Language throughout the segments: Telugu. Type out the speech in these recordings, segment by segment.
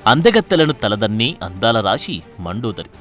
అందగత్తెలను తలదన్ని అందాల రాశి మండోదరి.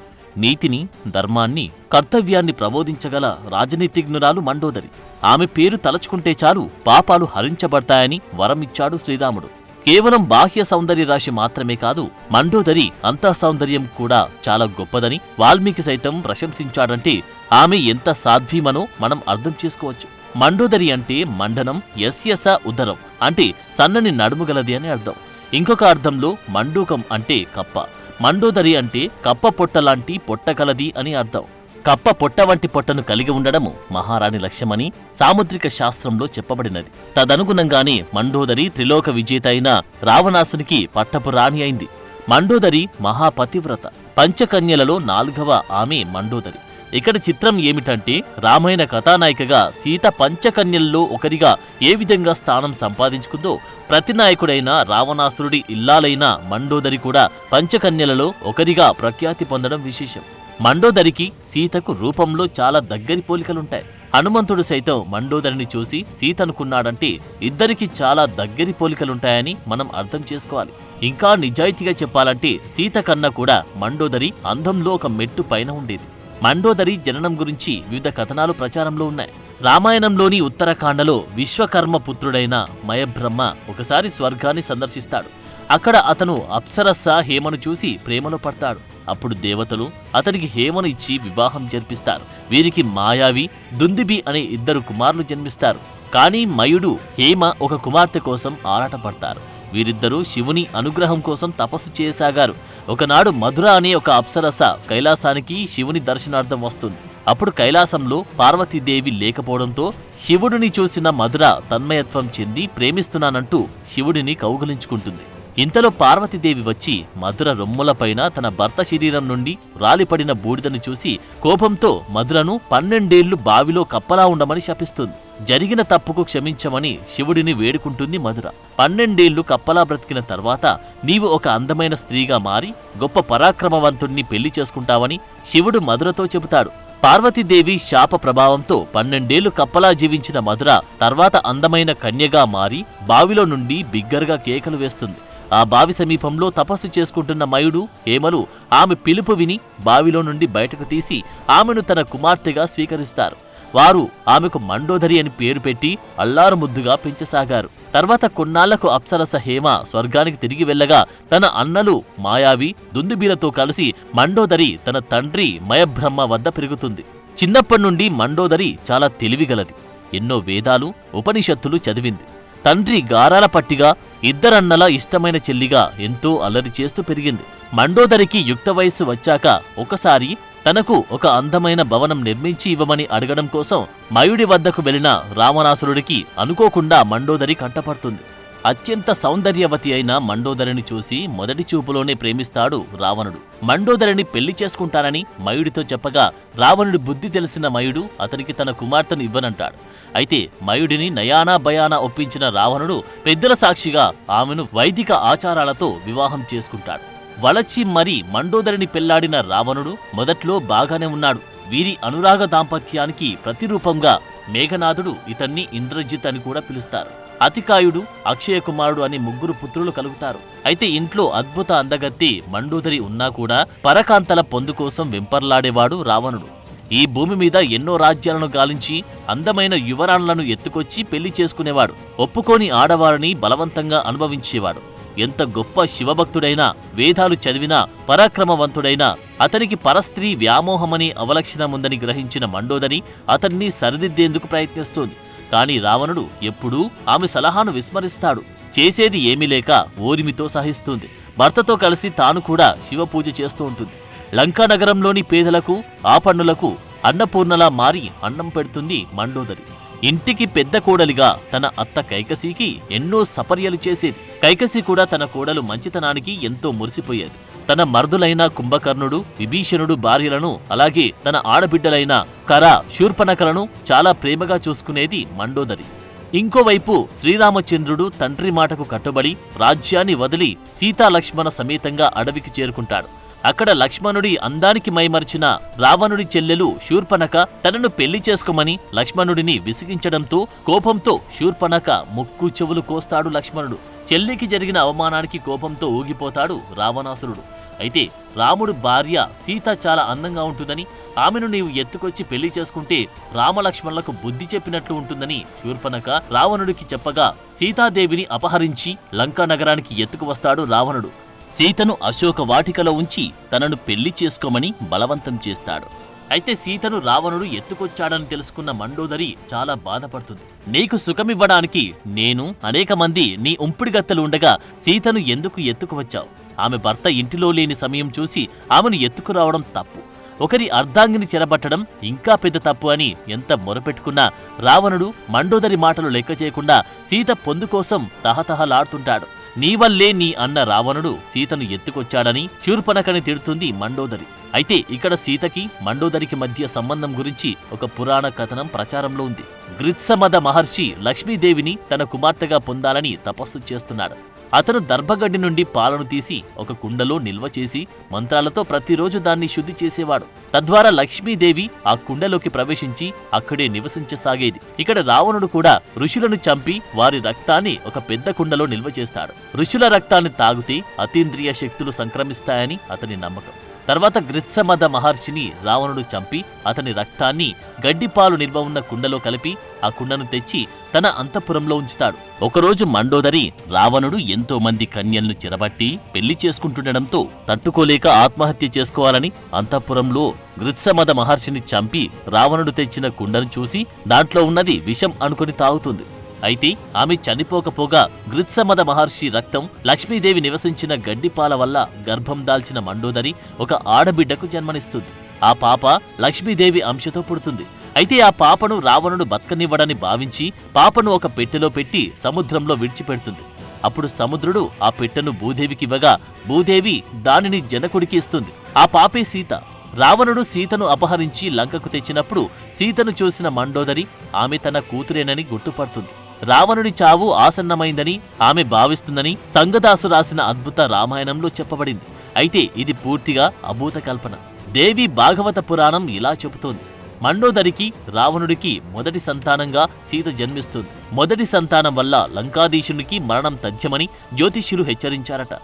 నీతిని, ధర్మాన్ని, కర్తవ్యాన్ని ప్రబోధించగల రాజనీతిజ్ఞురాలు మండోదరి. ఆమె పేరు తలచుకుంటే చాలు పాపాలు హరించబడతాయని వరమిచ్చాడు శ్రీరాముడు. కేవలం బాహ్య సౌందర్య రాశి మాత్రమే కాదు, మండోదరి అంతఃసౌందర్యం కూడా చాలా గొప్పదని వాల్మీకి సైతం ప్రశంసించాడంటే ఆమె ఎంత సాధ్వీమనో మనం అర్థం చేసుకోవచ్చు. మండోదరి అంటే మండనం, యస్యస ఉదరం అంటే సన్నని నడుముగలది అని అర్థం. ఇంకొక అర్థంలో మండూకం అంటే కప్ప. మండోదరి అంటే కప్ప పొట్టలాంటి పొట్టగలది అని అర్థం. కప్ప పొట్ట వంటి పొట్టను కలిగి ఉండడము మహారాణి లక్ష్యమని సాముద్రిక శాస్త్రంలో చెప్పబడినది. తదనుగుణంగానే మండోదరి త్రిలోక విజేత అయిన రావణాసునికి పట్టపు రాణి అయింది. మండోదరి మహాపతివ్రత. పంచకన్యలలో 4వ ఆమె మండోదరి. ఇక్కడ చిత్రం ఏమిటంటే, రామాయణ కథానాయికగా సీత పంచకన్యల్లో ఒకరిగా ఏ విధంగా స్థానం సంపాదించుకుందో, ప్రతినాయకుడైన రావణాసురుడి ఇల్లాలైన మండోదరి కూడా పంచకన్యలలో ఒకరిగా ప్రఖ్యాతి పొందడం విశేషం. మండోదరికి సీతకు రూపంలో చాలా దగ్గరి పోలికలుంటాయి. హనుమంతుడు సైతం మండోదరిని చూసి సీతనుకున్నాడంటే ఇద్దరికి చాలా దగ్గరి పోలికలుంటాయని మనం అర్థం చేసుకోవాలి. ఇంకా నిజాయితీగా చెప్పాలంటే సీత కన్నా కూడా మండోదరి అందంలో ఒక మెట్టు పైన ఉండేది. మండోదరి జననం గురించి వివిధ కథనాలు ప్రచారంలో ఉన్నాయి. రామాయణంలోని ఉత్తరాఖండలో విశ్వకర్మ పుత్రుడైన మయబ్రహ్మ ఒకసారి స్వర్గాన్ని సందర్శిస్తాడు. అక్కడ అతను అప్సరస్స హేమను చూసి ప్రేమలో పడతాడు. అప్పుడు దేవతలు అతనికి హేమను ఇచ్చి వివాహం జరిపిస్తారు. వీరికి మాయావి, దుందిబి అనే 2 కుమారులు జన్మిస్తారు. కానీ మయుడు, హేమ ఒక కుమార్తె కోసం ఆరాటపడతారు. వీరిద్దరూ శివుని అనుగ్రహం కోసం తపస్సు చేయసాగారు. ఒకనాడు మధుర అనే ఒక అప్సరస కైలాసానికి శివుని దర్శనార్థం వస్తుంది. అప్పుడు కైలాసంలో పార్వతీదేవి లేకపోవడంతో శివుడిని చూసిన మధుర తన్మయత్వం చెంది ప్రేమిస్తున్నానంటూ శివుడిని కౌగిలించుకుంటుంది. ఇంతలో పార్వతీదేవి వచ్చి మధుర రొమ్ములపైన తన భర్త శరీరం నుండి రాలిపడిన బూడిదను చూసి కోపంతో మధురను 12 ఏళ్లు బావిలో కప్పలా ఉండమని శపిస్తుంది. జరిగిన తప్పుకు క్షమించమని శివుడిని వేడుకుంటుంది మధుర. 12 ఏళ్లు కప్పలా బ్రతికిన తర్వాత నీవు ఒక అందమైన స్త్రీగా మారి గొప్ప పరాక్రమవంతుణ్ణి పెళ్లి చేసుకుంటావని శివుడు మధురతో చెబుతాడు. పార్వతీదేవి శాప ప్రభావంతో 12 ఏళ్లు కప్పలా జీవించిన మధుర తర్వాత అందమైన కన్యగా మారి బావిలో నుండి బిగ్గరగా కేకలు వేస్తుంది. ఆ బావి సమీపంలో తపస్సు చేసుకుంటున్న మయుడు, హేమలు ఆమె పిలుపు విని బావిలో నుండి బయటకు తీసి ఆమెను తన కుమార్తెగా స్వీకరిస్తారు. వారు ఆమెకు మండోదరి అని పేరు పెట్టి అల్లారు ముద్దుగా పెంచసాగారు. తర్వాత కొన్నాళ్లకు అప్సరస హేమ స్వర్గానికి తిరిగి వెళ్ళగా తన అన్నలు మాయావి, దుందుబీలతో కలిసి మండోదరి తన తండ్రి మయబ్రహ్మ వద్ద పెరుగుతుంది. చిన్నప్పటి నుండి మండోదరి చాలా తెలివిగలది. ఎన్నో వేదాలు, ఉపనిషత్తులు చదివింది. తండ్రి గారాల పట్టిగా, 2 అన్నల ఇష్టమైన చెల్లిగా ఎంతో అల్లరి చేస్తూ పెరిగింది. మండోదరికి యుక్త వయస్సు వచ్చాక ఒకసారి తనకు ఒక అందమైన భవనం నిర్మించి ఇవ్వమని అడగడం కోసం మయుడి వద్దకు వెళ్లిన రావణాసురుడికి అనుకోకుండా మండోదరి కంటపడుతుంది. అత్యంత సౌందర్యవతి అయిన మండోదరిని చూసి మొదటి చూపులోనే ప్రేమిస్తాడు రావణుడు. మండోదరిని పెళ్లి చేసుకుంటానని మయుడితో చెప్పగా రావణుడి బుద్ధి తెలిసిన మయుడు అతనికి తన కుమార్తెను ఇవ్వనంటాడు. అయితే మయుడిని నయానా భయానా ఒప్పించిన రావణుడు పెద్దల సాక్షిగా ఆమెను వైదిక ఆచారాలతో వివాహం చేసుకుంటాడు. వలచి మరీ మండోదరిని పెళ్లాడిన రావణుడు మొదట్లో బాగానే ఉన్నాడు. వీరి అనురాగ దాంపత్యానికి ప్రతిరూపంగా మేఘనాథుడు, ఇతన్ని ఇంద్రజిత్ అని కూడా పిలుస్తారు. అతికాయుడు, అక్షయ కుమారుడు అనే 3 పుత్రులు కలుగుతారు. అయితే ఇంట్లో అద్భుత అందగత్తి మండోదరి ఉన్నా కూడా పరకాంతల పొందు కోసం వెంపర్లాడేవాడు రావణుడు. ఈ భూమి మీద ఎన్నో రాజ్యాలను గాలించి అందమైన యువరాణులను ఎత్తుకొచ్చి పెళ్లి చేసుకునేవాడు. ఒప్పుకోని ఆడవారిని బలవంతంగా అనుభవించేవాడు. ఎంత గొప్ప శివభక్తుడైనా, వేదాలు చదివినా, పరాక్రమవంతుడైనా అతనికి పరస్త్రీ వ్యామోహమనే అవలక్షణముందని గ్రహించిన మండోదరి అతన్ని సరిదిద్దేందుకు ప్రయత్నిస్తోంది. కాని రావణుడు ఎప్పుడూ ఆమె సలహాను విస్మరిస్తాడు. చేసేది ఏమీ లేక ఓరిమితో సహిస్తుంది. భర్తతో కలిసి తాను కూడా శివపూజ చేస్తూ ఉంటుంది. లంకానగరంలోని పేదలకు, ఆపన్నులకు అన్నపూర్ణలా మారి అన్నం పెడుతుంది మండోదరి. ఇంటికి పెద్ద కోడలిగా తన అత్త కైకసీకి ఎన్నో సపర్యలు చేసేది. కైకసీ కూడా తన కోడలు మంచితనానికి ఎంతో మురిసిపోయేది. తన మర్దులైన కుంభకర్ణుడు, విభీషణుడు భార్యలను, అలాగే తన ఆడబిడ్డలైన కర, శూర్పణఖలను చాలా ప్రేమగా చూసుకునేది మండోదరి. ఇంకోవైపు శ్రీరామచంద్రుడు తండ్రి మాటకు కట్టుబడి రాజ్యాన్ని వదిలి సీతాలక్ష్మణ సమేతంగా అడవికి చేరుకుంటాడు. అక్కడ లక్ష్మణుడి అందానికి మైమరిచిన రావణుడి చెల్లెలు శూర్పణఖ తనను పెళ్లి చేసుకోమని లక్ష్మణుడిని విసిగించడంతో కోపంతో శూర్పణఖ ముక్కు చెవులు కోస్తాడు లక్ష్మణుడు. చెల్లికి జరిగిన అవమానానికి కోపంతో ఊగిపోతాడు రావణాసురుడు. అయితే రాముడు భార్య సీత చాలా అందంగా ఉంటుందని, ఆమెను నీవు ఎత్తుకొచ్చి పెళ్లి చేసుకుంటే రామలక్ష్మణులకు బుద్ధి చెప్పినట్లు ఉంటుందని శూర్పణఖ రావణుడికి చెప్పగా సీతాదేవిని అపహరించి లంకా నగరానికి ఎత్తుకువస్తాడు రావణుడు. సీతను అశోక వాటికలో ఉంచి తనను పెళ్లి చేసుకోమని బలవంతం చేస్తాడు. అయితే సీతను రావణుడు ఎత్తుకొచ్చాడని తెలుసుకున్న మండోదరి చాలా బాధపడుతుంది. నీకు సుఖమివ్వడానికి నేను అనేక మంది నీ ఉంపుడుగత్తెలు ఉండగా సీతను ఎందుకు ఎత్తుకువచ్చావు? ఆమె భర్త ఇంటిలో లేని సమయం చూసి ఆమెను ఎత్తుకురావడం తప్పు. ఒకరి అర్ధాంగిని చెరబట్టడం ఇంకా పెద్ద తప్పు అని ఎంత మొరపెట్టుకున్నా రావణుడు మండోదరి మాటలు లెక్క చేయకుండా సీత పొందు కోసం తహతహలాడుతుంటాడు. నీ వల్లే నీ అన్న రావణుడు సీతను ఎత్తుకొచ్చాడని శూర్పణఖని తిడుతుంది మండోదరి. అయితే ఇక్కడ సీతకి మండోదరికి మధ్య సంబంధం గురించి ఒక పురాణ కథనం ప్రచారంలో ఉంది. గృత్సమద మహర్షి లక్ష్మీదేవిని తన కుమార్తెగా పొందాలని తపస్సు చేస్తున్నాడు. అతను దర్భగడ్డి నుండి పాలను తీసి ఒక కుండలో నిల్వ చేసి మంత్రాలతో ప్రతిరోజు దాన్ని శుద్ధి చేసేవాడు. తద్వారా లక్ష్మీదేవి ఆ కుండలోకి ప్రవేశించి అక్కడే నివసించసాగేది. ఇక్కడ రావణుడు కూడా ఋషులను చంపి వారి రక్తాన్ని ఒక పెద్ద కుండలో నిల్వ చేస్తాడు. ఋషుల రక్తాన్ని తాగితే అతీంద్రియ శక్తులు సంక్రమిస్తాయని అతని నమ్మకం. తర్వాత గృత్సమద మహర్షిని రావణుడు చంపి అతని రక్తాన్ని గడ్డిపాలు నిల్వ ఉన్న కుండలో కలిపి ఆ కుండను తెచ్చి తన అంతఃపురంలో ఉంచుతాడు. ఒకరోజు మండోదరి రావణుడు ఎంతో మంది కన్యలను చెరబట్టి పెళ్లి చేసుకుంటుండడంతో తట్టుకోలేక ఆత్మహత్య చేసుకోవాలని అంతఃపురంలో గృత్సమద మహర్షిని చంపి రావణుడు తెచ్చిన కుండను చూసి దాంట్లో ఉన్నది విషం అనుకుని తాగుతుంది. అయితే ఆమె చనిపోకపోగా గృత్సమద మహర్షి రక్తం లక్ష్మీదేవి నివసించిన గడ్డిపాల వల్ల గర్భం దాల్చిన మండోదరి ఒక ఆడబిడ్డకు జన్మనిస్తుంది. ఆ పాప లక్ష్మీదేవి అంశతో పుడుతుంది. అయితే ఆ పాపను రావణుడు బతకనివ్వడని భావించి పాపను ఒక పెట్టెలో పెట్టి సముద్రంలో విడిచిపెడుతుంది. అప్పుడు సముద్రుడు ఆ పెట్టెను భూదేవికివ్వగా భూదేవి దానిని జనకుడికి ఇస్తుంది. ఆ పాపే సీత. రావణుడు సీతను అపహరించి లంకకు తెచ్చినప్పుడు సీతను చూసిన మండోదరి ఆమె తన కూతురేనని గుర్తుపడుతుంది. రావణుడి చావు ఆసన్నమైందని ఆమె భావిస్తుందని సంగదాసు రాసిన అద్భుత రామాయణంలో చెప్పబడింది. అయితే ఇది పూర్తిగా అభూత కల్పన. దేవి భాగవత పురాణం ఇలా చెబుతోంది. మండోదరికి రావణుడికి మొదటి సంతానంగా సీత జన్మిస్తుంది. మొదటి సంతానం వల్ల లంకాధీశునికి మరణం తథ్యమని జ్యోతిష్యులు హెచ్చరించారట.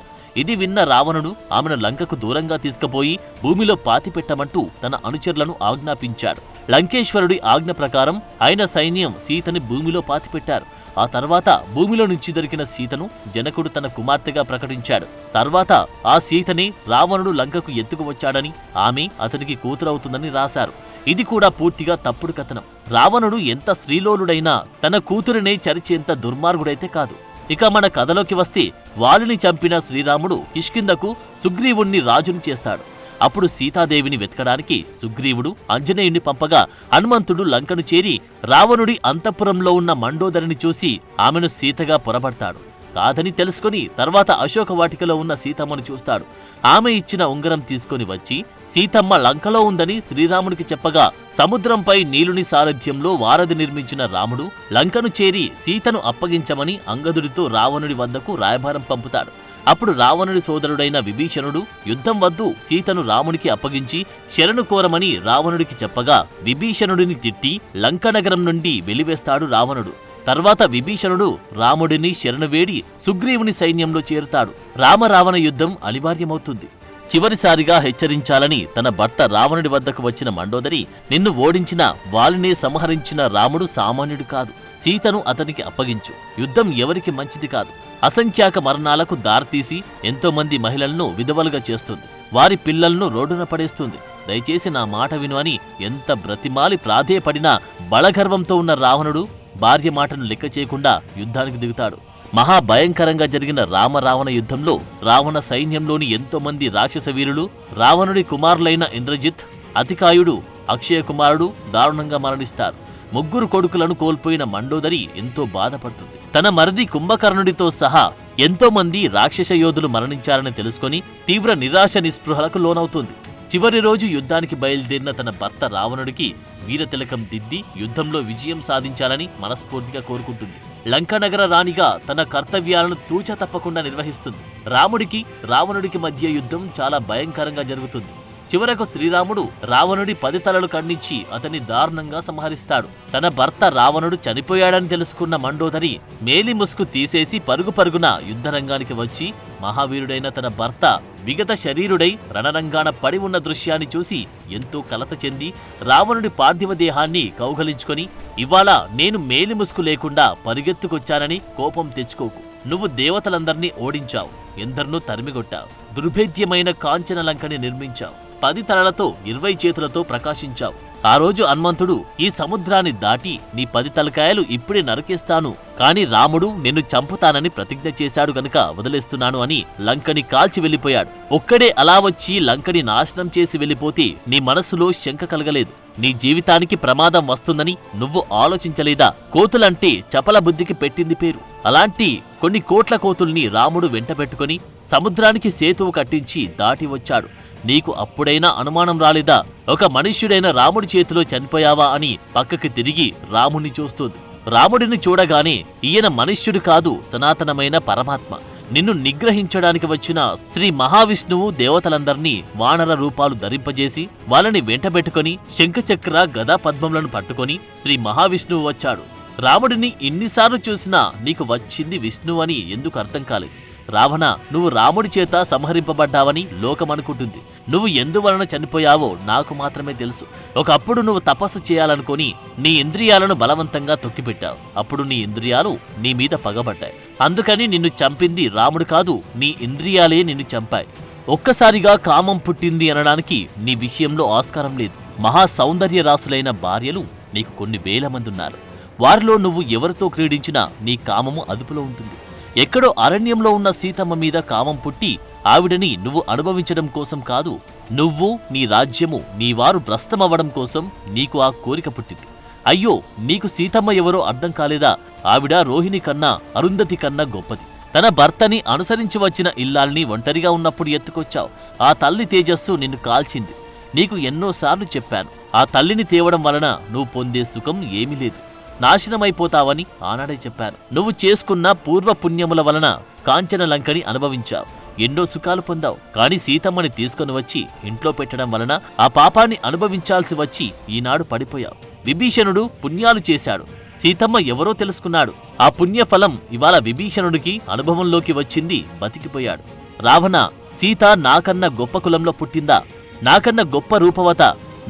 ఇది విన్న రావణుడు ఆమెను లంకకు దూరంగా తీసుకుపోయి భూమిలో పాతిపెట్టమంటూ తన అనుచరులను ఆజ్ఞాపించాడు. లంకేశ్వరుడి ఆజ్ఞ ప్రకారం ఆయన సైన్యం సీతని భూమిలో పాతిపెట్టారు. ఆ తర్వాత భూమిలో నుంచి దొరికిన సీతను జనకుడు తన కుమార్తెగా ప్రకటించాడు. తర్వాత ఆ సీతని రావణుడు లంకకు ఎత్తుకువచ్చాడని ఆమె అతనికి కూతురవుతుందని రాశారు. ఇది కూడా పూర్తిగా తప్పుడు కథనం. రావణుడు ఎంత శ్రీలోలుడైనా తన కూతురినే చరిచేంత దుర్మార్గుడైతే కాదు. ఇక మన కథలోకి వస్తే వాలిని చంపిన శ్రీరాముడు కిష్కింధకు సుగ్రీవుణ్ణి రాజుని చేస్తాడు. అప్పుడు సీతాదేవిని వెతకడానికి సుగ్రీవుడు ఆంజనేయుణ్ణి పంపగా హనుమంతుడు లంకను చేరి రావణుడి అంతఃపురంలో ఉన్న మండోదరిని చూసి ఆమెను సీతగా పొరబడతాడు. కాదని తెలుసుకుని తర్వాత అశోక వాటికలో ఉన్న సీతమ్మను చూస్తాడు. ఆమె ఇచ్చిన ఉంగరం తీసుకుని వచ్చి సీతమ్మ లంకలో ఉందని శ్రీరాముడికి చెప్పగా సముద్రంపై నీలుని సారథ్యంలో వారధి నిర్మించిన రాముడు లంకను చేరి సీతను అప్పగించమని అంగదుడితో రావణుడి వద్దకు రాయబారం పంపుతాడు. అప్పుడు రావణుడి సోదరుడైన విభీషణుడు యుద్ధం వద్దు, సీతను రాముడికి అప్పగించి శరణు కోరమని రావణుడికి చెప్పగా విభీషణుడిని తిట్టి లంకనగరం నుండి వెలివేస్తాడు రావణుడు. తర్వాత విభీషణుడు రాముడిని శరణువేడి సుగ్రీవుని సైన్యంలో చేరుతాడు. రామరావణ యుద్ధం అనివార్యమవుతుంది. చివరిసారిగా హెచ్చరించాలని తన భర్త రావణుడి వద్దకు వచ్చిన మండోదరి నిన్ను ఓడించిన వాలినే సంహరించిన రాముడు సామాన్యుడు కాదు. సీతను అతనికి అప్పగించు. యుద్ధం ఎవరికి మంచిది కాదు. అసంఖ్యాక మరణాలకు దారితీసి ఎంతో మంది మహిళలను విధవలుగా చేస్తుంది. వారి పిల్లలను రోడ్డున పడేస్తుంది. దయచేసి నా మాట విను అని ఎంత బ్రతిమాలి ప్రాధేయపడినా బలగర్వంతో ఉన్న రావణుడు భార్య మాటను లెక్క చేయకుండా యుద్ధానికి దిగుతాడు. మహాభయంకరంగా జరిగిన రామరావణ యుద్ధంలో రావణ సైన్యంలోని ఎంతో మంది రాక్షస వీరులు, రావణుడి కుమారులైన ఇంద్రజిత్, అతికాయుడు, అక్షయ కుమారుడు దారుణంగా మరణిస్తారు. ముగ్గురు కొడుకులను కోల్పోయిన మండోదరి ఎంతో బాధపడుతుంది. తన మరిది కుంభకర్ణుడితో సహా ఎంతో మంది రాక్షస యోధులు మరణించారని తెలుసుకుని తీవ్ర నిరాశ నిస్పృహలకు లోనవుతుంది. చివరి రోజు యుద్ధానికి బయలుదేరిన తన భర్త రావణుడికి వీరతిలకం దిద్ది యుద్ధంలో విజయం సాధించాలని మనస్ఫూర్తిగా కోరుకుంటుంది. లంకానగర రాణిగా తన కర్తవ్యాలను తూచా తప్పకుండా నిర్వహిస్తుంది. రాముడికి రావణుడికి మధ్య యుద్ధం చాలా భయంకరంగా జరుగుతుంది. చివరకు శ్రీరాముడు రావణుడి 10 తలలు ఖండించి అతన్ని దారుణంగా సంహరిస్తాడు. తన భర్త రావణుడు చనిపోయాడని తెలుసుకున్న మండోదరి మేలి ముసుగు తీసేసి పరుగున యుద్ధరంగానికి వచ్చి మహావీరుడైన తన భర్త విగత శరీరుడై రణరంగాన పడి ఉన్న దృశ్యాన్ని చూసి ఎంతో కలత చెంది రావణుడి పార్థివ దేహాన్ని కౌగలించుకొని, ఇవాళ నేను మేలి ముసుగు లేకుండా పరిగెత్తుకొచ్చానని కోపం తెచ్చుకోకు. నువ్వు దేవతలందర్నీ ఓడించావు, ఎందరినూ తరిమిగొట్టావు, దుర్భేద్యమైన కాంచన లంకని నిర్మించావు, 10 తలలతో 20 చేతులతో ప్రకాశించావు. ఆ రోజు హనుమంతుడు ఈ సముద్రాన్ని దాటి నీ 10 తలకాయలు ఇప్పుడే నరికేస్తాను, కాని రాముడు నిన్ను చంపుతానని ప్రతిజ్ఞ చేశాడు గనుక వదిలేస్తున్నాను అని లంకని కాల్చి వెళ్లిపోయాడు. ఒక్కడే అలా వచ్చి లంకని నాశనం చేసి వెళ్లిపోతే నీ మనస్సులో శంక కలగలేదు. నీ జీవితానికి ప్రమాదం వస్తుందని నువ్వు ఆలోచించలేదా? కోతులంటే చపల బుద్ధికి పెట్టింది పేరు. అలాంటి కొన్ని కోట్ల కోతుల్ని రాముడు వెంటబెట్టుకుని సముద్రానికి సేతువు కట్టించి దాటి వచ్చాడు. నీకు అప్పుడైనా అనుమానం రాలేదా? ఒక మనుష్యుడైన రాముడి చేతిలో చనిపోయావా అని పక్కకి తిరిగి రాముణ్ణి చూస్తుంది. రాముడిని చూడగానే ఈయన మనుష్యుడు కాదు, సనాతనమైన పరమాత్మ. నిన్ను నిగ్రహించడానికి వచ్చిన శ్రీ మహావిష్ణువు దేవతలందర్నీ వానర రూపాలు ధరింపజేసి వాళ్ళని వెంటబెట్టుకుని శంఖచక్ర గదా పద్మములను పట్టుకొని శ్రీ మహావిష్ణువు వచ్చాడు. రాముడిని ఇన్నిసార్లు చూసినా నీకు వచ్చింది విష్ణువు అని ఎందుకు అర్థం కాలేదు? రావణ, నువ్వు రాముడి చేత సంహరింపబడ్డావని లోకమనుకుంటుంది. నువ్వు ఎందువలన చనిపోయావో నాకు మాత్రమే తెలుసు. ఒకప్పుడు నువ్వు తపస్సు చేయాలనుకుని నీ ఇంద్రియాలను బలవంతంగా తొక్కిపెట్టావు. అప్పుడు నీ ఇంద్రియాలు నీ మీద పగబడ్డాయి. అందుకని నిన్ను చంపింది రాముడు కాదు, నీ ఇంద్రియాలే నిన్ను చంపాయి. ఒక్కసారిగా కామం పుట్టింది అనడానికి నీ విషయంలో ఆస్కారం లేదు. మహా సౌందర్య రాసులైన భార్యలు నీకు కొన్ని వేల మంది ఉన్నారు. వారిలో నువ్వు ఎవరితో క్రీడించినా నీ కామము అదుపులో ఉంటుంది. ఎక్కడో అరణ్యంలో ఉన్న సీతమ్మ మీద కామం పుట్టి ఆవిడని నువ్వు అనుభవించడం కోసం కాదు, నువ్వు నీ రాజ్యము నీవారు భ్రష్టమవ్వడం కోసం నీకు ఆ కోరిక పుట్టింది. అయ్యో, నీకు సీతమ్మ ఎవరో అర్థం కాలేదా? ఆవిడ రోహిణి కన్నా అరుంధతి కన్నా గొప్పది. తన భర్తని అనుసరించి వచ్చిన ఇల్లాల్ని ఒంటరిగా ఉన్నప్పుడు ఎత్తుకొచ్చావు. ఆ తల్లి తేజస్సు నిన్ను కాల్చింది. నీకు ఎన్నోసార్లు చెప్పాను, ఆ తల్లిని తేవడం వలన నువ్వు పొందే సుఖం ఏమీ లేదు, నాశనమైపోతావని ఆనాడే చెప్పాను. నువ్వు చేసుకున్న పూర్వపుణ్యముల వలన కాంచన లంకని అనుభవించావు, ఎన్నో సుఖాలు పొందావు. కాని సీతమ్మని తీసుకుని వచ్చి ఇంట్లో పెట్టడం వలన ఆ పాపాన్ని అనుభవించాల్సి వచ్చి ఈనాడు పడిపోయావు. విభీషణుడు పుణ్యాలు చేశాడు, సీతమ్మ ఎవరో తెలుసుకున్నాడు. ఆ పుణ్యఫలం ఇవాళ విభీషణుడికి అనుభవంలోకి వచ్చింది, బతికిపోయాడు. రావణ, సీత నాకన్నా గొప్ప కులంలో పుట్టిందా? నాకన్నా గొప్ప రూపవత?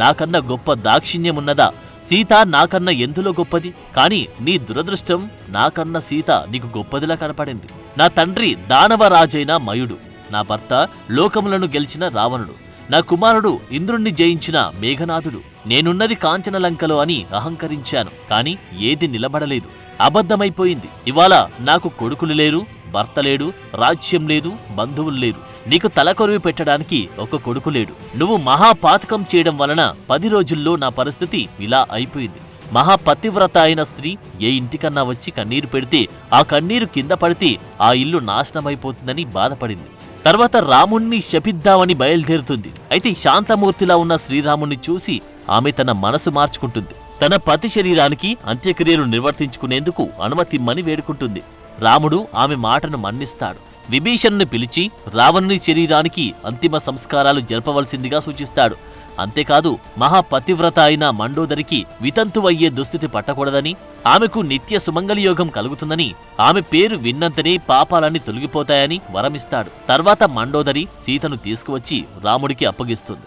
నాకన్నా గొప్ప దాక్షిణ్యమున్నదా? సీత నాకన్నా ఎందులో గొప్పది? కాని నీ దురదృష్టం, నాకన్నా సీత నీకు గొప్పదిలా కనపడింది. నా తండ్రి దానవరాజైన మయుడు, నా భర్త లోకములను గెలిచిన రావణుడు, నా కుమారుడు ఇంద్రుణ్ణి జయించిన మేఘనాథుడు. నేనున్నది కాంచనలంకలో అని అహంకరించాను, కాని ఏది నిలబడలేదు, అబద్ధమైపోయింది. ఇవాళ నాకు కొడుకులు లేరు, భర్త లేడు, రాజ్యం లేదు, బంధువులు లేరు. నీకు తలకొరివి పెట్టడానికి ఒక కొడుకు లేడు. నువ్వు మహాపాతకం చేయడం వలన 10 రోజుల్లో నా పరిస్థితి ఇలా అయిపోయింది. మహాపతివ్రత అయిన స్త్రీ ఏ ఇంటికన్నా వచ్చి కన్నీరు పెడితే ఆ కన్నీరు కింద పడితే ఆ ఇల్లు నాశనమైపోతుందని బాధపడింది. తర్వాత రాముణ్ణి శపిద్దామని బయలుదేరుతుంది. అయితే శాంతమూర్తిలా ఉన్న శ్రీరాముణ్ణి చూసి ఆమె తన మనసు మార్చుకుంటుంది. తన పతి శరీరానికి అంత్యక్రియలు నిర్వర్తించుకునేందుకు అనుమతిమ్మని వేడుకుంటుంది. రాముడు ఆమె మాటను మన్నిస్తాడు. విభీషణుని పిలిచి రావణుని శరీరానికి అంతిమ సంస్కారాలు జరపవలసిందిగా సూచిస్తాడు. అంతేకాదు, మహాపతివ్రత అయిన మండోదరికి వితంతువయ్యే దుస్థితి పట్టకూడదని, ఆమెకు నిత్య సుమంగళయోగం కలుగుతుందని, ఆమె పేరు విన్నంతనే పాపాలన్నీ తొలగిపోతాయని వరమిస్తాడు. తర్వాత మండోదరి సీతను తీసుకువచ్చి రాముడికి అప్పగిస్తుంది.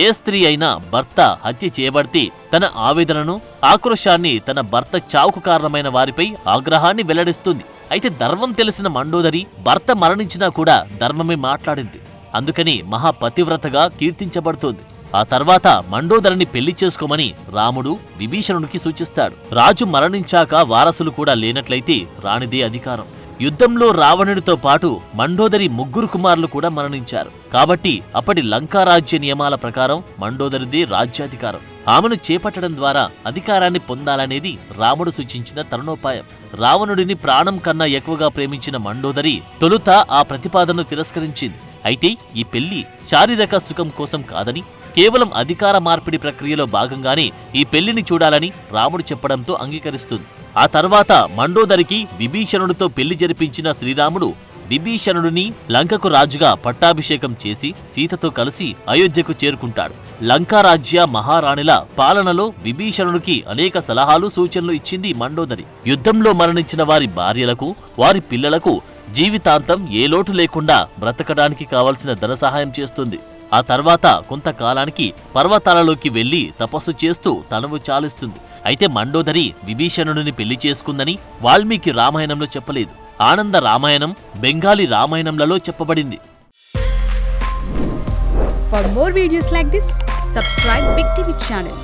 ఏ స్త్రీ అయినా భర్త హత్య చేయబడితే తన ఆవేదనను, ఆక్రోశాన్ని తన భర్త చావుకు కారణమైన వారిపై ఆగ్రహాన్ని వెల్లడిస్తుంది. అయితే ధర్మం తెలిసిన మండోదరి భర్త మరణించినా కూడా ధర్మమే మాట్లాడింది. అందుకని మహాపతివ్రతగా కీర్తించబడుతోంది. ఆ తర్వాత మండోదరిని పెళ్లి చేసుకోమని రాముడు విభీషణుడికి సూచిస్తాడు. రాజు మరణించాక వారసులు కూడా లేనట్లయితే రాణిదే అధికారం. యుద్ధంలో రావణుడితో పాటు మండోదరి 3 కుమారులు కూడా మరణించారు. కాబట్టి అప్పటి లంకారాజ్య నియమాల ప్రకారం మండోదరిదే రాజ్యాధికారం. ఆమెను చేపట్టడం ద్వారా అధికారాన్ని పొందాలనేది రాముడు సూచించిన తరుణోపాయం. రావణుడిని ప్రాణం కన్నా ఎక్కువగా ప్రేమించిన మండోదరి తొలుత ఆ ప్రతిపాదనను తిరస్కరించింది. అయితే ఈ పెళ్లి శారీరక సుఖం కోసం కాదని, కేవలం అధికార మార్పిడి ప్రక్రియలో భాగంగానే ఈ పెళ్లిని చూడాలని రాముడు చెప్పడంతో అంగీకరిస్తుంది. ఆ తర్వాత మండోదరికి విభీషణుడితో పెళ్లి జరిపించిన శ్రీరాముడు విభీషణుడిని లంకకు రాజుగా పట్టాభిషేకం చేసి సీతతో కలిసి అయోధ్యకు చేరుకుంటాడు. లంకారాజ్య మహారాణిల పాలనలో విభీషణుడికి అనేక సలహాలు సూచనలు ఇచ్చింది మండోదరి. యుద్ధంలో మరణించిన వారి భార్యలకు వారి పిల్లలకు జీవితాంతం ఏ లోటు లేకుండా బ్రతకడానికి కావలసిన ధన సహాయం చేస్తుంది. ఆ తర్వాత కొంతకాలానికి పర్వతాలలోకి వెళ్లి తపస్సు చేస్తూ తనువు చాలిస్తుంది. అయితే మండోదరి విభీషణుడిని పెళ్లి చేసుకుందని వాల్మీకి రామాయణంలో చెప్పలేదు. ఆనంద రామాయణం, బెంగాలీ రామాయణంలలో చెప్పబడింది. For more videos like this, subscribe Big TV channel.